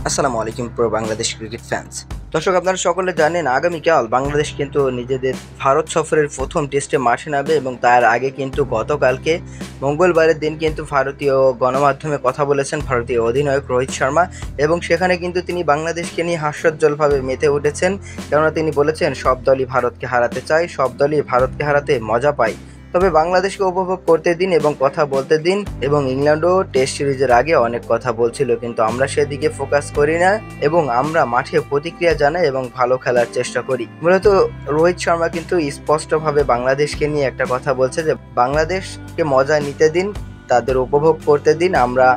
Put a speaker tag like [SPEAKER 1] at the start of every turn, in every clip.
[SPEAKER 1] আসসালামু আলাইকুম pro Bangladesh cricket fans. দর্শক, আপনারা সকলে জানেন আগামীকাল বাংলাদেশ কিন্তু নিজেদের ভারত সফরের প্রথম টেস্টে মাঠে নামবে এবং তার আগে কিন্তু গতকালকে মঙ্গলবারের দিন কিন্তু ভারতীয় গণমাধ্যমে কথা বলেছেন ভারতীয় অধিনায়ক রোহিত শর্মা এবং সেখানে কিন্তু তিনি বাংলাদেশকে নিয়ে হাস্যোজ্জ্বলভাবে মেতে উঠেছেন। কেননা তিনি বলেছেন সব দলই ভারতকে হারাতে চায়, সব দলই ভারতকে হারাতে মজা পায়, তবে বাংলাদেশকে উপভোগ করতে দিন এবং কথা বলতে দিন। এবং ইংল্যান্ডও টেস্ট সিরিজের আগে অনেক কথা বলছিল, কিন্তু আমরা সেদিকে ফোকাস করি না এবং আমরা মাঠে প্রতিক্রিয়া জানাই এবং ভালো খেলার চেষ্টা করি। মূলত রোহিত শর্মা কিন্তু স্পষ্টভাবে বাংলাদেশকে নিয়ে একটা কথা বলছে যে বাংলাদেশকে মজা নিতে দিন, তাদের উপভোগ করতে দিন। আমরা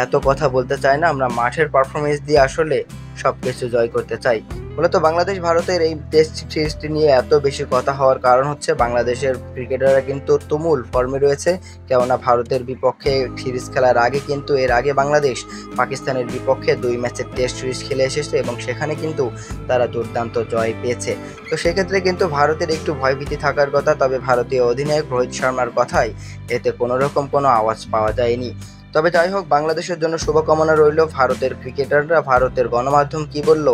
[SPEAKER 1] এত কথা বলতে চাই না, আমরা মাঠের পারফরমেন্স দিয়ে আসলে সবকিছু জয় করতে চাই। মূলত বাংলাদেশ ভারতের এই টেস্ট সিরিজটি নিয়ে এত বেশি কথা হওয়ার কারণ হচ্ছে বাংলাদেশের ক্রিকেটাররা কিন্তু তুমুল ফর্মে রয়েছে। কেননা ভারতের বিপক্ষে সিরিজ খেলার আগে কিন্তু এর আগে বাংলাদেশ পাকিস্তানের বিপক্ষে 2 ম্যাচের টেস্ট সিরিজ খেলে এসেছে এবং সেখানে কিন্তু তারা দুর্দান্ত জয় পেয়েছে। তো সেক্ষেত্রে কিন্তু ভারতের একটু ভয়ভীতি থাকার কথা, তবে ভারতীয় অধিনায়ক রোহিত শর্মার কথায় এতে কোনো রকম কোনো আওয়াজ পাওয়া যায়নি। তবে যাই হোক, বাংলাদেশের জন্য শুভকামনা রইল। ভারতের ক্রিকেটাররা, ভারতের গণমাধ্যম কি বলল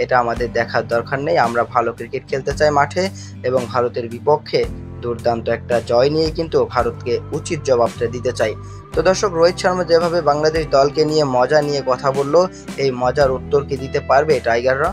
[SPEAKER 1] এটা আমাদের দেখার দরকার নেই। আমরা ভালো ক্রিকেট খেলতে চাই মাঠে এবং ভারতের বিপক্ষে দুর্দান্ত একটা জয় নিয়ে কিন্তু ভারতকে উচিত জবাবটা দিতে চাই। তো দর্শক, রোহিত শর্মা যেভাবে বাংলাদেশ দলকে নিয়ে মজা নিয়ে কথা বলল, এই মজার উত্তর কি দিতে পারবে টাইগাররা?